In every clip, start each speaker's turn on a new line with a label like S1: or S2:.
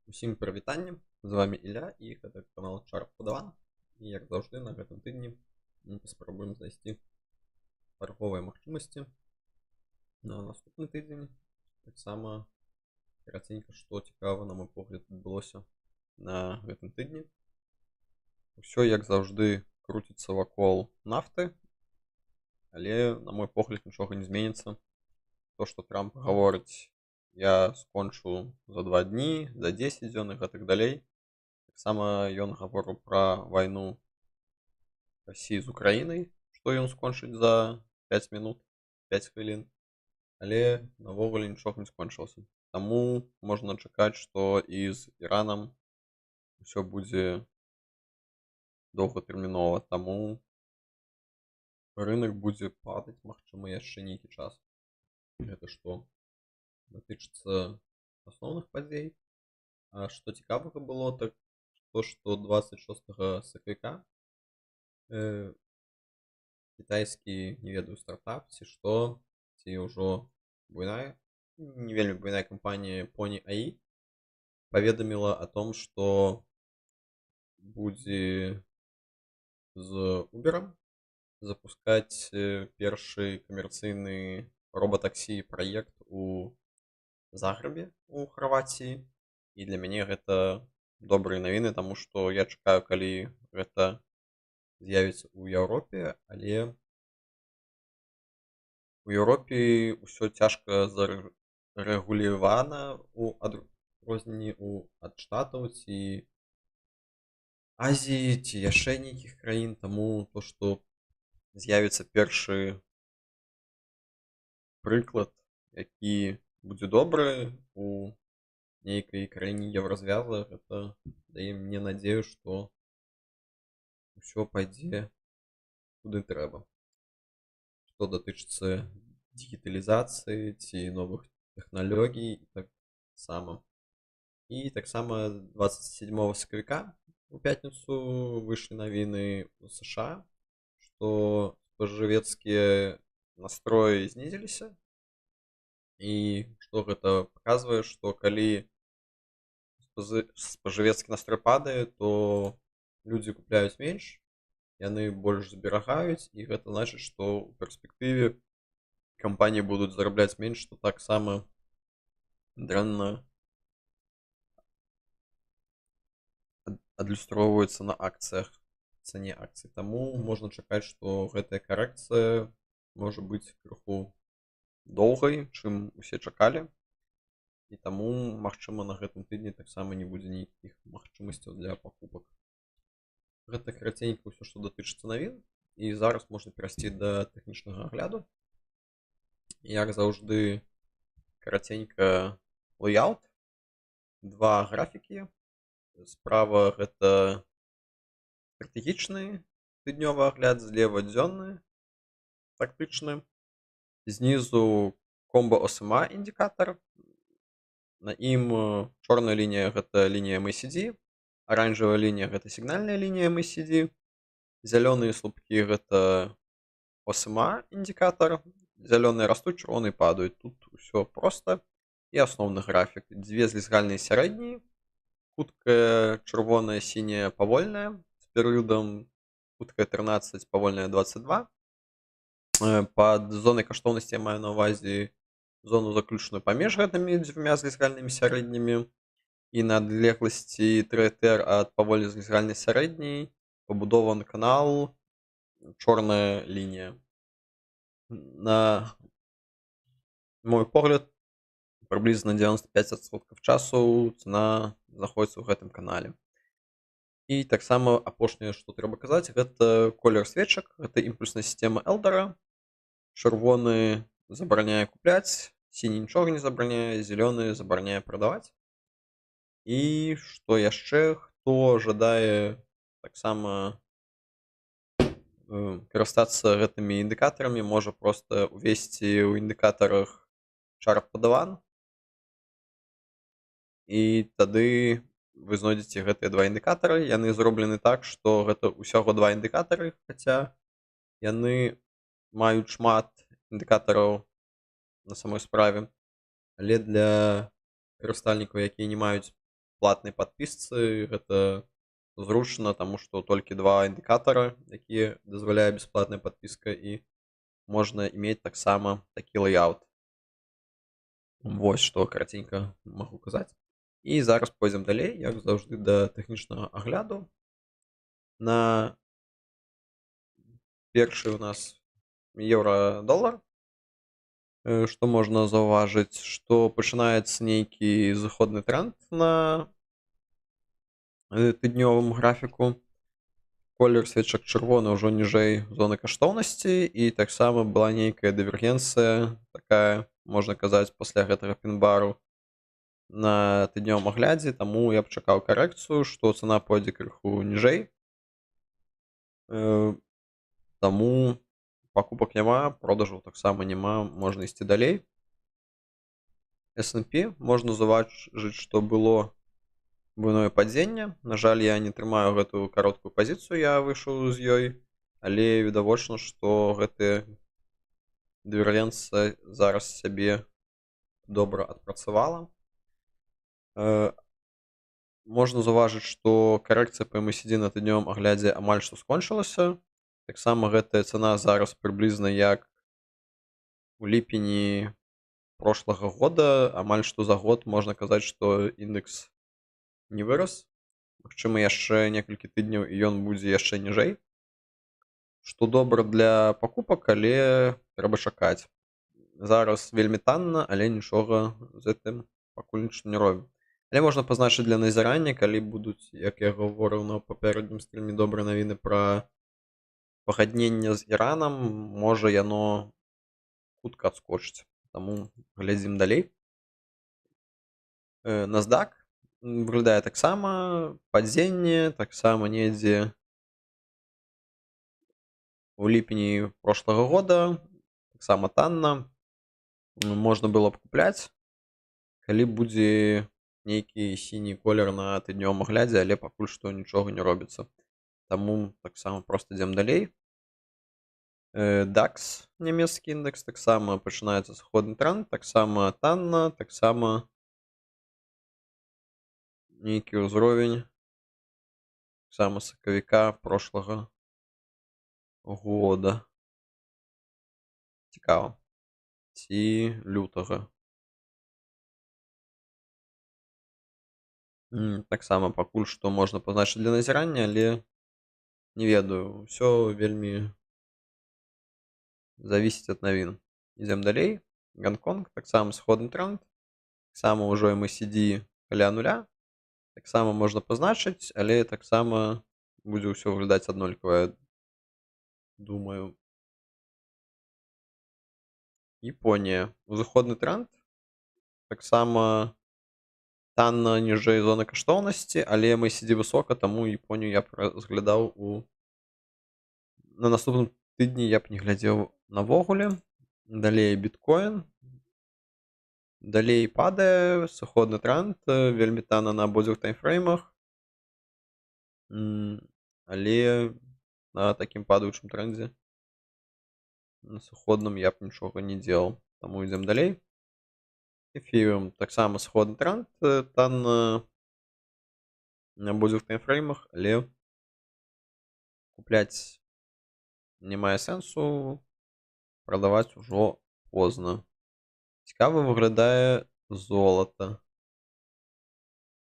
S1: Усім прывітанне, з вами Ілля і гэта канал Чарп Падаван. І як заўжды на гэтым тыдні мы паспрабуем знайсці торговыя магчымасці на наступны тыдзень. Таксама караценька, што цікава, на мой погляд, адбылося на гэтым тыдні. Усё як заўжды круціцца вакол нафты, але на мой погляд нічога не зменіцца. То, што Трамп гаворыць, я скончу за 2 дні, за 10 дзён і гэтак далей. Таксама ён гаворыў пра вайну Расіі з Украінай, што ён скончыць за 5 мінут, 5 хвілін. Але навогуле нічога не скончылася. Таму можна чакаць, што і з Іранам усё будзе доўгатэрмінова. Таму рынок будзе падаць, магчыма, яшчэ нейкі час. Гэта што датычыцца асноўных падзей. А што цікавага было, так то, што 26 сакавіка кітайскі, не ведаю, стартап, ці што, ці ўжо буйная, не вельмі буйная кампанія Pony AI паведаміла о том, што будзе з Uber'ам запускаць першы камерцыйны робатаксі праект у Загрэбе у Харватіі. І для мяне гэта добрыя навіны, таму што я чакаю, калі гэта з'явіцца ў Еўропе, але у Еўропе ўсё цяжка зарэгулявана у адрозненні ад Штатаў ці Азіі ці яшчэ нейкіх краін. Таму то, што з'явіцца першы прыклад, які будзе добры у нейкай краіне еўразвяза, гэта дае мне надзею, што ўсё пойдзе куды трэба. Што датычыцца дыгіталізацыі ці новых тэхналогій і таксама. І таксама 27 сакавіка у пятніцу выйшлі навіны ў США, што спажывецкія настроі знізіліся. І што гэта паказвае, што калі спажывецкі настрой падае, то людзі купляюць менш, яны больш зберагаюць, і гэта значыць, што ў перспектыве кампаніі будуць зарабляць менш, што таксама дрэнна адлюстроўваецца на акцыях, цане акцый. Таму можна чакаць, што гэтая карэкцыя можа быць крыху доўгай, чым усе чакалі. І таму, магчыма, на гэтым тыдні таксама не будзе нейкіх магчымасцяў для пакупак. Гэта караценька ўсё, што датычыцца навін. І зараз можна перайсці да тэхнічнага агляду. Як заўжды, караценька лэйаут. Два графікі. Справа гэта стратэгічны тыднёвы агляд, злева дзённы, тактычны. Знізу комбо SMA індыкатар. На ім чорная лінія гэта лінія MACD, аранжавая лінія гэта сігнальная лінія MACD, зялёныя слупкі гэта SMA індыкатар, зялёныя растуць, чырвоныя падаюць. Тут усё проста. І асноўны графік. Дзве злізгальныя сярэднія, хуткая чырвоная, сіняя павольная, з перыядам хуткая 13, павольная 22. Пад зонай каштоўнасці я маю на ўвазе зону заключную паміж гэтымі дзвюма злізгальнымі сярэднімі, і на адлегласці 3 ад паволі злізгальнай сярэдняй пабудованы канал, чорная лінія. На мой погляд, прыблізна 95% часу цана знаходзіцца ў гэтым канале. І таксама апошняе, што трэба казаць, гэта колер свечак, гэта імпульсная сістэма Элдара. Чырвоны забараняе купляць, сіні нічога не забараняе, зялёны забараняе прадаваць. І што яшчэ, хто жадае таксама карыстацца гэтымі індыкатарамі, можа проста увесці ў індыкатарах Чарп Падаван. І тады вы знойдзеце гэтыя два індыкатары. Яны зроблены так, што гэта ўсяго два індыкатары, хаця яны маюць шмат індыкатараў на самой справе. Але для карыстальнікаў, якія не маюць платнай падпісцы гэта зручна, таму што толькі 2 індыкатара, якія дазваляе бясплатная падпіска, і можна мець таксама такі лэйаут. Вось што караценька магу казаць. І зараз пойдзем далей, як заўжды, да тэхнічнага агляду. На першы у нас еўра-долар. Што можна заўважыць, што пачынаецца нейкі зыходны тренд на тыднёвым графіку. Колер свечак чырвоны ўжо ніжэй зоны каштоўнасці, і таксама была нейкая дывергенцыя, такая, можна казаць, пасля гэтага пін-бару на тыднёвым аглядзе, таму я б чакаў карэкцыю, што цана пойдзе крыху ніжэй. Таму пакупак няма, продажаў таксама няма, можна ісці далей. S&P можна заўважыць, што было буйное падзенне. На жаль, я не трымаю гэтую кароткую пазіцыю, я выйшаў з ёй, але відавочна, што гэтая дывергенцыя зараз сябе добра адпрацавала. Можна заўважыць, што карэкцыя па MACD на тыднёвым аглядзе амаль што скончылася. Таксама гэтая цана зараз прыблізна як у ліпені прошлага года, амаль што за год можна казаць, што індекс не вырас. Магчыма, яшчэ некалькі тыдняў і ён будзе яшчэ ніжэй, што добра для пакупак, але трэба чакаць. Зараз вельмі танна, але нічога з гэтым пакуль нічога не робім. Але можна пазначыць для назірання, калі будуць, як я гаворыў на папярэднім стрыме, добрыя навіны пра пагадненне з Іранам, можа яно хутка адскочыць. Таму глядзім далей. NASDAQ выглядае таксама падзенне, таксама недзе у ліпені прошлага года, таксама танна. Можна было б купляць, калі будзе нейкі сіні колер на тыднёвым аглядзе, але пакуль што нічога не робіцца. Таму таксама проста ідзем далей. DAX, нямецкі індекс, таксама пачынаецца сходны тренд, таксама танна, таксама нейкі ўзровень таксама сакавіка прошлага года. Цікава. Ці лютага. Таксама пакуль што можна пазначыць для назірання, але не ведаю, ўсё вельмі завісіць ад навін. Ідзем далей. Гонконг, таксама сходны тренд, таксама ўжо MACD каля нуля. Таксама можна пазначыць, але таксама будзе ўсё выглядаць аднолькава, думаю. Японія. Узыходны тренд. Таксама танна ніжэй зоны каштоўнасці, але MACD высока, таму Японію я б разглядаў на наступным тыдні я б не глядзеў навогуле. Далей біткоін. Далей падае, сыходны тренд, вельмі танна на абодвух таймфреймах. Але на такім падаючым трендзе на сыходным я б нічога не дзелаў. Таму ідзем далей. Эфірыум таксама сходны тренд, танна на абодвух таймфреймах, але купляць не мае сэнсу, прадаваць ужо позна. Цікава выглядае золата,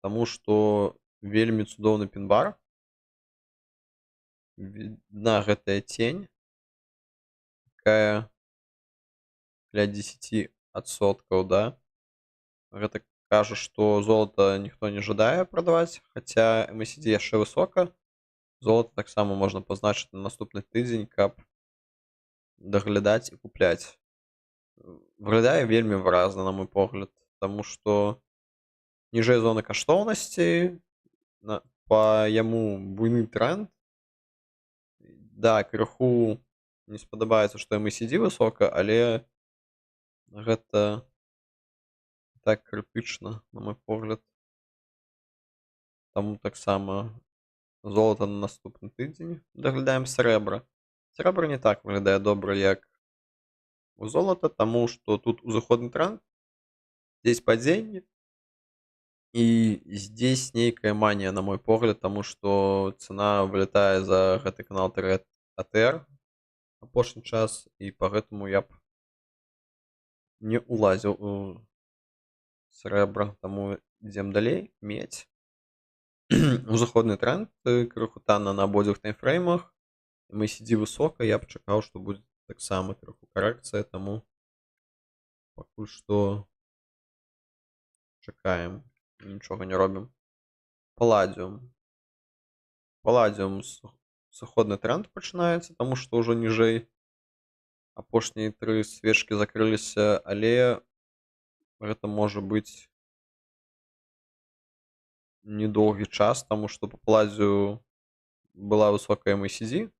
S1: таму што вельмі цудоўны пін-бар. Відна гэтая цень, такая каля 10%, да? Гэта кажа, што золата ніхто не жадае прадаваць, хаця MACD яшчэ высока. Золата таксама можна пазначыць на наступны тыдзень, каб даглядаць і купляць. Выглядае вельмі выразна, на мой погляд, таму што ніжэй зоны каштоўнасці, па яму буйны тренд. Да, крыху не спадабаецца, што MACD высока, але гэта так крытычна, на мой погляд. Таму таксама золата на наступны тыдзень. Даглядаем срэбра. Срэбра не так выглядае добра, як у золата, таму што тут узыходны тренд, здесь падзенне, І здесь нейкая манія, на мой погляд, таму што цана вылятае за гэты канал АТР апошні час, і па гэтаму я б не ўлазіў у срэбра. Таму ідзем далей. Медзь. Узыходны тренд, крыху танна на абодвух таймфреймах. MACD высока, я б чакаў, што будзе таксама крыху карэкцыя, таму пакуль што чакаем, нічога не робім. Палладіум. Палладіум сыходны тренд пачынаецца, таму што ўжо ніжэй апошнія 3 свечкі закрыліся, але гэта можа быць недоўгі час, таму што па палладзію была высокая MACD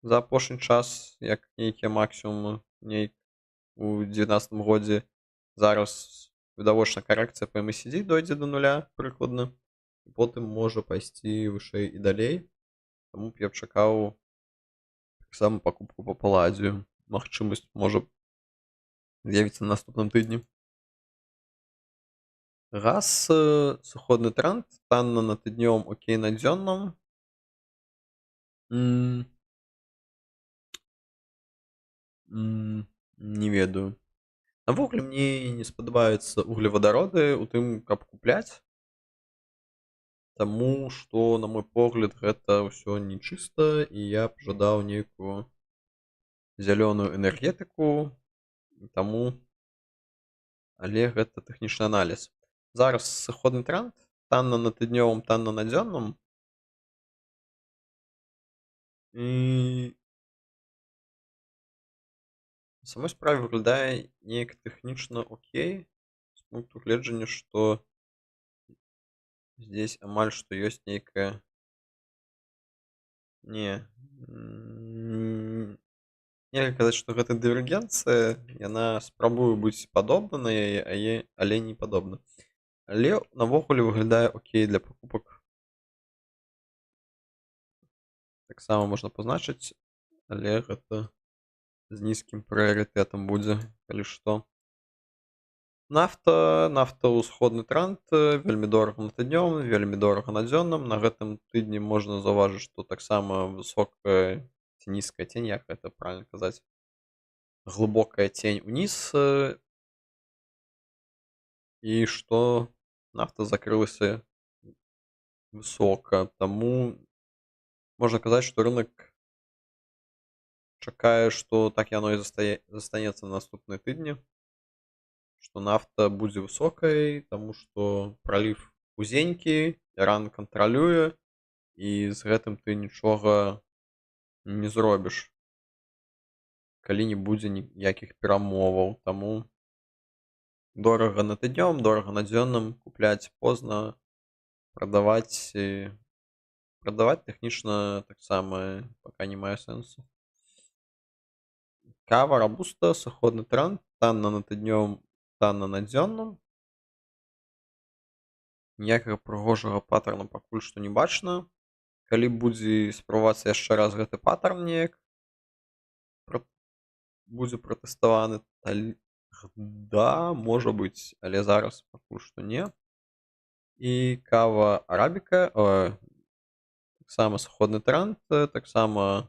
S1: за апошні час, як нейкія максімумы у 19 годзе. Зараз відавочна карэкцыя па MACD дойдзе да нуля прыкладна, і потым можа пайсці вышэй і далей. Таму б я чакаў таксама пакупку па палладзію. Магчымасць можа з'явіцца на наступным тыдні. Газ, сыходны тренд, танна на тыднёвым, окей на дзённым. Не ведаю. Навогуле мне не спадабаюцца углевадароды у тым, каб купляць. Таму што, на мой погляд, гэта ўсё нечыста, і я б жадаў нейкую зялёную энергетыку. Таму, але гэта тэхнічны аналіз. Зараз сыходны тренд, танна на тыднёвым, танна на дзённым. І на самой справе выглядае неяк тэхнічна окей, з пункту гледжання, што здесь амаль што ёсць нейкая нельга казаць, што гэта дывергенцыя, яна спрабуе быць падобна на яе, але не падобна. Але навогуле выглядае окей для пакупак. Таксама можна пазначыць, але гэта з нізкім прыярытэтам будзе, калі што. Нафта ўсходны тренд, вельмі дорага на тыднёвым, вельмі дорага на дзённым. На гэтым тыдні можна заўважыць, што таксама высокая ці нізкая цень, як гэта правільна казаць, глыбокая цень уніз, і што нафта закрылася высока. Таму можна казаць, што рынок чакае, што так яно і застанецца на наступныя тыдні, што нафта будзе высокай, таму што праліў узенькі, Іран кантралюе, і з гэтым ты нічога не зробіш, калі не будзе ніякіх перамоваў. Таму дорага на тыднёвым, дорага на дзённым, купляць позна, прадаваць тэхнічна таксама пака не мае сэнсу. Кава, рабуста, сыходны тренд, танна на тыднёвым, танна на дзённым. Ніякага прыгожага паттерна пакуль што не бачна. Калі будзе спрабавацца яшчэ раз гэты паттерн неяк будзе пратэставаны, да, можа быць, але зараз пакуль што не. І кава арабіка, таксама сыходны тренд, таксама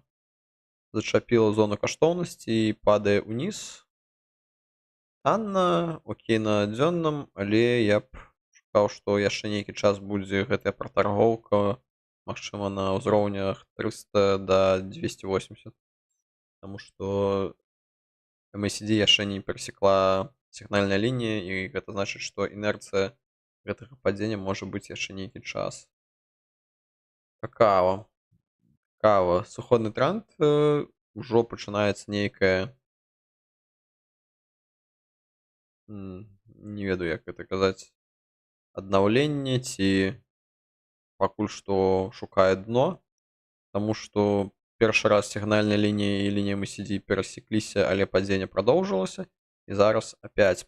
S1: зачапіла зону каштоўнасці і падае ўніз. Танна, окей на дзённым, але я б чакаў, што яшчэ нейкі час будзе гэтая пратаргоўка, магчыма, на ўзроўнях 300 да 280. Таму што MACD яшчэ не перасекла сігнальная лінія, і гэта значыць, што інерцыя гэтага падзення можа быць яшчэ нейкі час. Какава. Сыходны тренд, ужо пачынаецца нейкае, не ведаю, як гэта казаць, аднаўленне, ці пакуль што шукае дно, таму што першы раз сігнальная лінія і лінія MACD перасекліся, але падзенне продолжилася, і зараз опять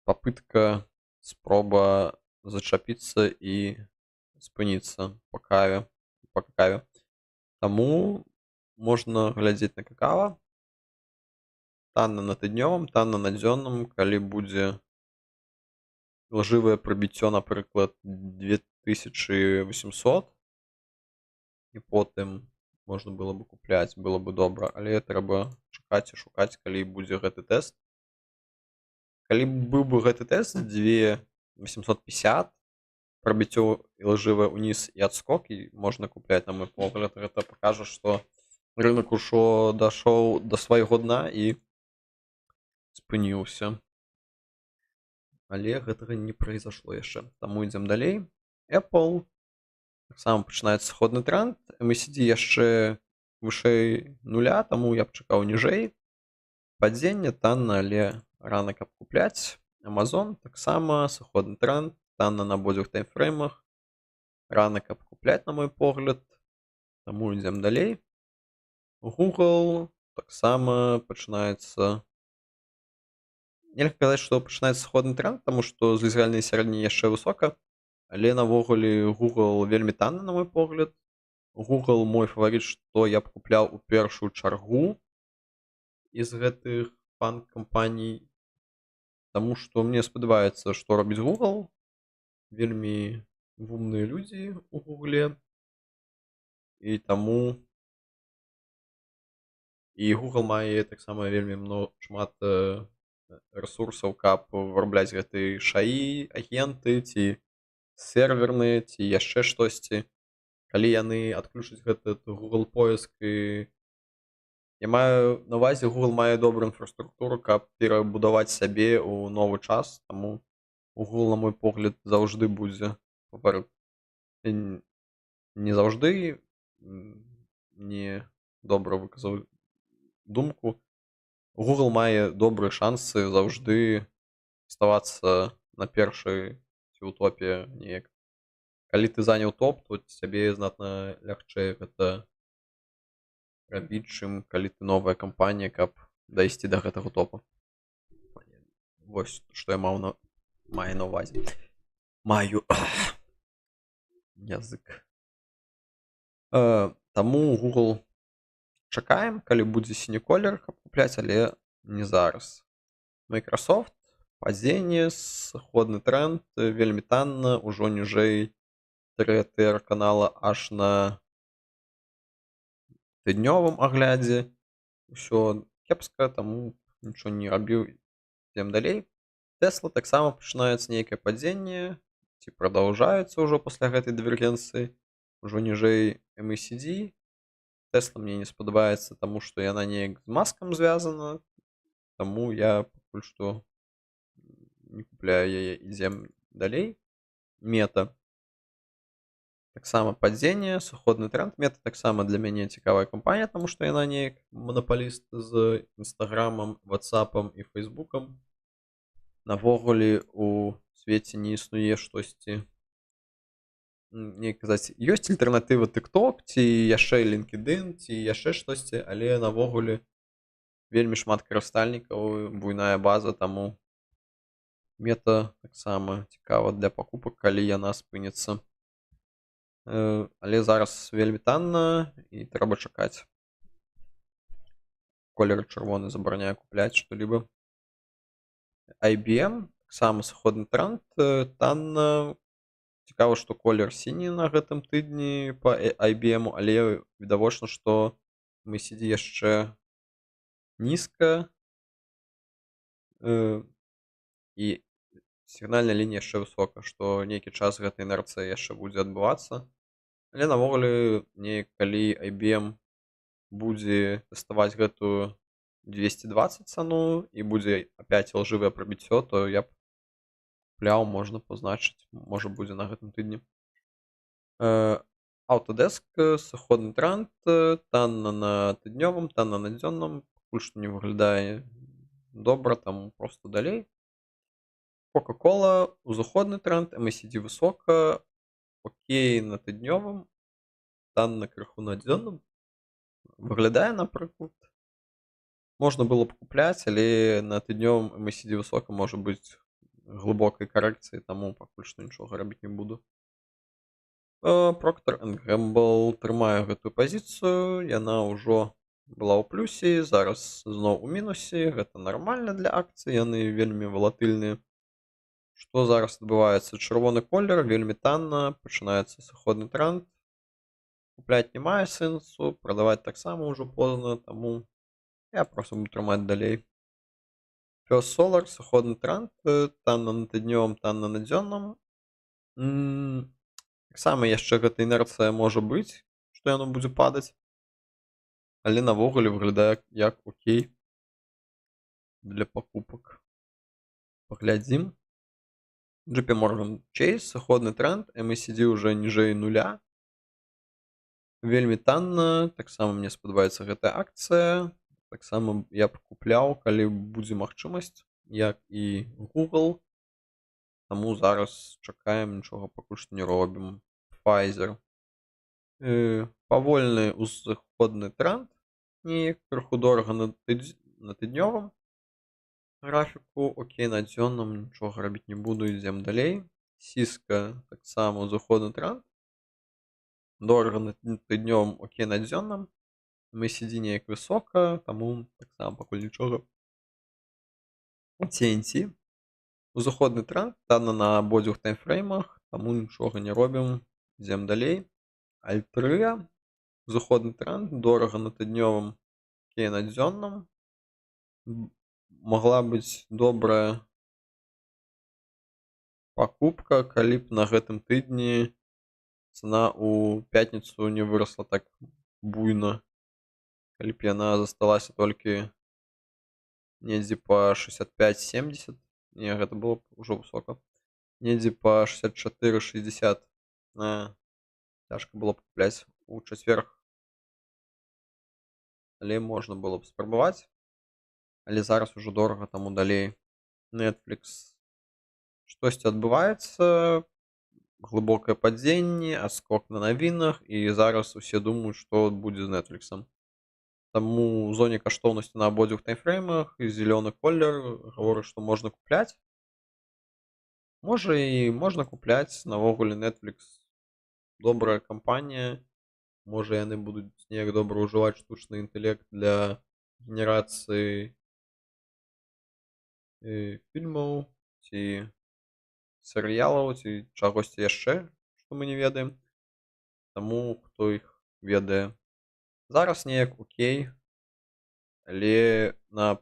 S1: попытка, спроба зачапіцца і спыніцца по каве. Таму можна глядзець на какава. Танна на тыднёвым, танна на дзённым, калі будзе ілжывае прыбіццё, напрыклад, 2800, і потым можна было бы купляць, было бы добра, але трэба чакаць і шукаць, калі будзе гэты тэст. Калі б быў бы гэты тэст 2850, прабіццё ілжывае ўніз і адскок, і можна купляць, на мой погляд, гэта пакажа, што рынок ужо дашоў да свайго дна і спыніўся. Але гэтага не произошло яшчэ. Таму ідзем далей. Apple. Таксама пачынаецца сходны тренд. MACD яшчэ вышэй нуля, таму я б чакаў ніжэй. Падзенне танна, але рана каб купляць. Amazon таксама сыходны тренд, танна на абодвух таймфреймах. Рана каб купляць, на мой погляд. Таму ідзем далей. Google таксама пачынаецца. Нельга казаць, што пачынаецца сходны тренд, таму што з лізгальнай сярэдняй яшчэ высока, але навогуле Google вельмі танны, на мой погляд. Google мой фаварыт, што я б купляў у першую чаргу з гэтых панк-кампаній, таму што мне спадабаецца, што робіць Google. Вельмі вумныя людзі ў Google, і таму Google мае таксама вельмі шмат рэсурсаў, каб вырабляць гэты шаі, агенты, ці серверныя, ці яшчэ штосьці. Калі яны адключаць гэты Google поиск, і я маю на ўвазе, Google мае добрую інфраструктуру, каб перабудаваць сябе ў новы час, таму Google, на мой погляд, заўжды будзе фаварыт. Не заўжды, не добра выказаў думку. Google мае добрыя шансы заўжды аставацца на першай ці ў топе неяк. Калі ты заняў топ, то цябе знатна лягчэй гэта рабіць, чым калі ты новая кампанія, каб дайсці да гэтага топа. Вось што я маю на ўвазе. Маю язык. Таму Google чакаем, калі будзе сіні колер, каб купляць, але не зараз. Microsoft, падзенне, сыходны тренд, вельмі танна, ужо ніжэй TR канала аж на тыднёвым аглядзе. Усё кепска, таму нічого не рабіў. Ідзем далей. Tesla таксама пачынаецца нейкае падзенне, ці прадаўжаецца ўжо пасля гэтай дывергенцыі, ужо ніжэй MACD. Tesla мне не спадабаецца, таму што яна неяк з маскам звязана, таму я пакуль што не купляю яе. Ідзем далей. Мета. Таксама падзенне, сыходны тренд. Мета таксама для мяне цікавая кампанія, таму што яна неяк манапаліст з Інстаграмам, Ватсапам і Фейсбукам. Навогуле у свеце не існуе штосьці. Не казаць, ёсць альтэрнатыва TikTok, ці яшчэ LinkedIn, ці яшчэ штосьці, але навогуле вельмі шмат карыстальнікаў, буйная база, таму Мета таксама цікава для пакупак, калі яна спыніцца. Але зараз вельмі танна і трэба чакаць. Колер чырвоны забараняе купляць што-либо. IBM таксама сыходны тренд, танна. Цікава, што колер сіні на гэтым тыдні па IBM, але відавочна, што MACD яшчэ нізка, і сігнальная лінія яшчэ высока, што нейкі час гэта інерцыя яшчэ будзе адбывацца. Але навогуле, калі IBM будзе тэставаць гэтую 220 цану і будзе апять ілжывае прабіццё, то я б купляў, можна пазначыць, можа будзе на гэтым тыдні. Autodesk, сыходны тренд, танна на тыднёвым, танна на дзённым, пакуль што не выглядае добра, таму проста далей. Coca-Cola, узыходны тренд, MACD высока, окей на тыднёвым, танна крыху на дзённым. Выглядае, напрыклад. Можна было б купляць, але на тыднёвым MACD высока можа быць глыбокай карэкцыі, таму пакуль што нічога рабіць не буду. Procter & Gamble трымае гэтую пазіцыю, яна ўжо была ў плюсе, зараз зноў у мінусе, гэта нармальна для акцый, яны вельмі валатыльныя. Што зараз адбываецца? Чырвоны колер, вельмі танна, пачынаецца сыходны тренд. Купляць не мае сэнсу, прадаваць таксама ўжо позна, таму я проста буду трымаць далей. First Solar, сыходны тренд, танна на тыднёвым, танна на дзённым. Таксама яшчэ гэта інерцыя можа быць, што яно будзе падаць. Але навогуле выглядае як окей для пакупак. Паглядзім. JP Morgan Chase, сыходны тренд, MACD уже ніжэй нуля. Вельмі танна, таксама мне спадабаецца гэтая акцыя. Таксама я б купляў, калі будзе магчымасць, як і Google. Таму зараз чакаем, нічога пакуль што не робім. Pfizer. Павольны узыходны тренд, неяк крыху дорага на тыднёвым графіку. Окей, на дзённым нічога рабіць не буду, ідзем далей. Cisco таксама узыходны тренд. Дорага на тыднёвым, окей, на дзённым. MACD неяк высока, таму таксама пакуль нічога. TNT. Узыходны тренд, танна на абодвух таймфреймах, таму нічога не робім, ідзем далей. Altria. Узыходны тренд, дорага на тыднёвым, окей, на дзённым. Магла быць добрая пакупка, калі б на гэтым тыдні цана ў пятніцу не вырасла так буйна. Калі б яна засталася толькі недзе па 65-70, не, гэта было б ужо высока. Недзе па 64-60 цяжка было б купляць у чацвер. Але можна было б спрабаваць. Але зараз ужо дорага, таму далей. Netflix. Штосьці адбываецца, глыбокае падзенне, адскок на навінах, і зараз усе думаюць, што будзе з Netflix'ам. Таму ў зоне каштоўнасці на абодвух таймфреймах і зялёны колер гаворыць, што можна купляць. Можа і можна купляць, навогуле Netflix добрая кампанія. Можа яны будуць неяк добра ўжываць штучны інтэлект для генерацыі фільмаў ці серыялаў ці чагосьці яшчэ, што мы не ведаем. Таму хто іх ведае. Зараз неяк окей, але на